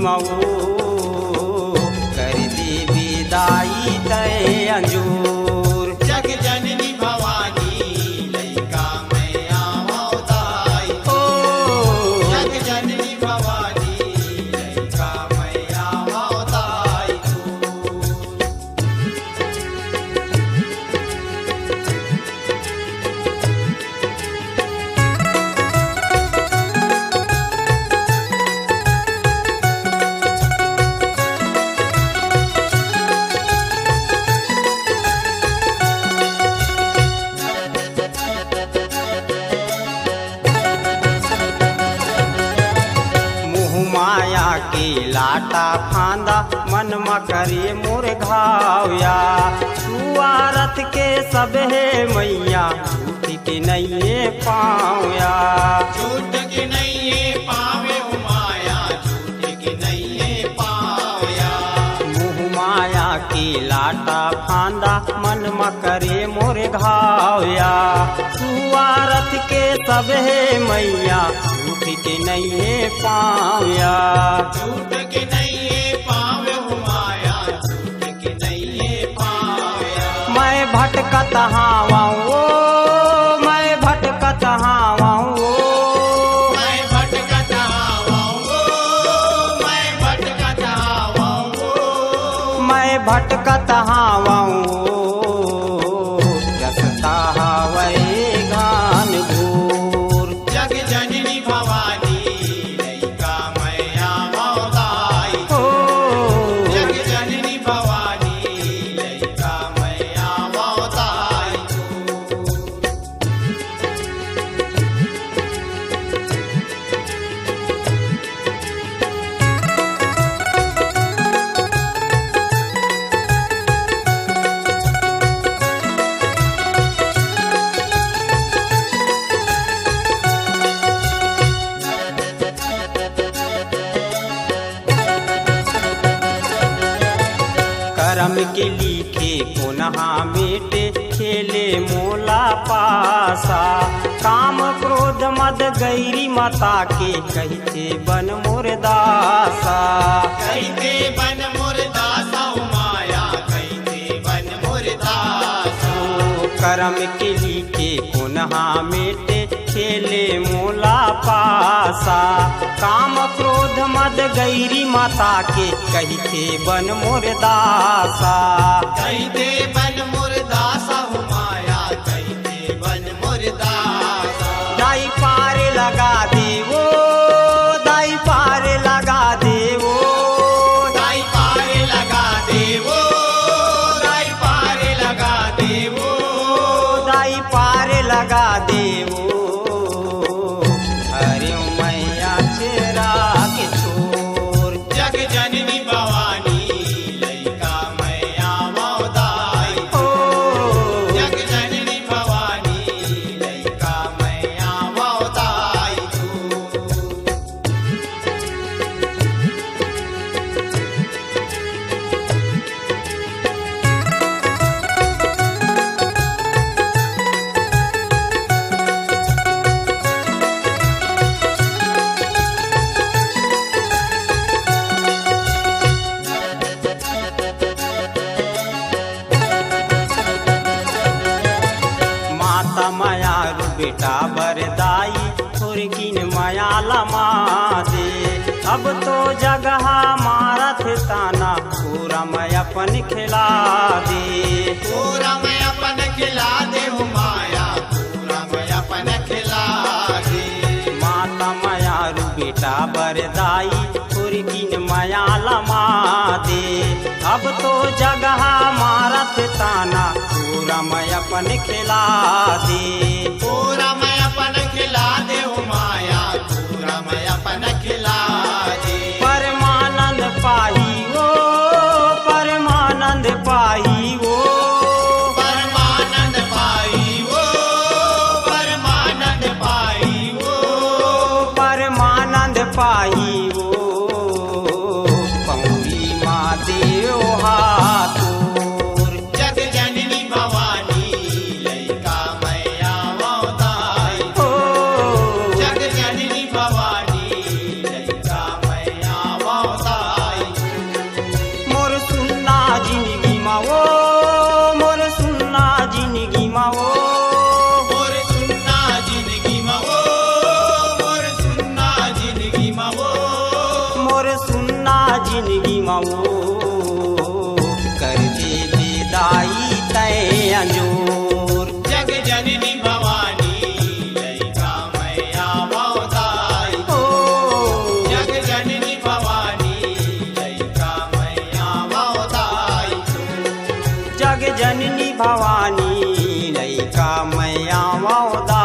मऊ कर दी विदाई तय अंजूर। जग जननी भवानी लइका मैं आवताई। ओ जग जननी भवानी लइका मैं आवताई। माया के लाटा फांदा मन म करे मोर घावया। सुआरत के सब है मैया झूठ के नहीं पावया। झूठ के नहीं पावे माया झूठ के नहीं पावया। मुँह माया के लाटा फांदा मन म करे मोर घावया। सुआरत के सब है मैया झूठ के नहीं पावया। झूठ के नहीं पावे माया झूठ के नहीं पावया। मैं भटकत हावाऊँ मैं भटकत हावाऊँ। मैं भटकत आवाऊँ मैं भटकत आवाऊँ। मैं भटकत हावाऊँ रसता हवै गान घूर। जग जननी भवानी लइका मैं आवताई। ओ जग जननी भवानी लइका मैं आवताई। करम के लिखे पुनः मेटे खेले मोला पासा। काम क्रोध मद गैरी माता के कहते बन मोर दासा। कहते बन मुर्दासा माया कहते बन मुर्दासा। करम के लिखे पुनः मेटे खेले मोला पासा। काम क्रोध मद गैरी माता के कहते बन मोर दासा। कहते बन मुर्दासा माया कहते बन मुर्दासा। दाई पार लगा देवो दाई पार लगा देवो। दाई पार लगा देवो दाई पार लगा देवो। दाई पार लगा देवो। अरे मैया चेरा के छोर। जग जननी भवानी लइका मैं आवताई। ओ जग जननी भवानी लइका मैं आवताई। माता मायारू बेटा बरदाई थोरकिन मायाला मादे। अब तो जगह मारत ताना पूरा मैं अपन खिला दे। पूरा मैं अपन खिला दे माया पूरा मैं अपन खिला दे। माता मायारू बेटा बरदाई थोरकिन मायाला मादे। अब तो जगह मारत ताना पूरा मैं अपन खिला दे। पूरा मैं अपन खिला दे माया पूरा मैं अपन खिला दे। परमानंद पाही वो परमानंद पाही वो। परमानंद पाई वो परमानंद पाई वो। परमानंद पाही वो पौरी माँ देव हाथोर। जग जननी भवानी लइका मैं आवताई। ओ जग जननी भवानी लइका मैं आवताई। माऊ कर दे विदाई तय अंजूर। जग जननी भवानी लैका मैया मौदाई ओ जग जननी भवानी लैका मैया मौदाई जग जननी भवानी लैका मैया मौदा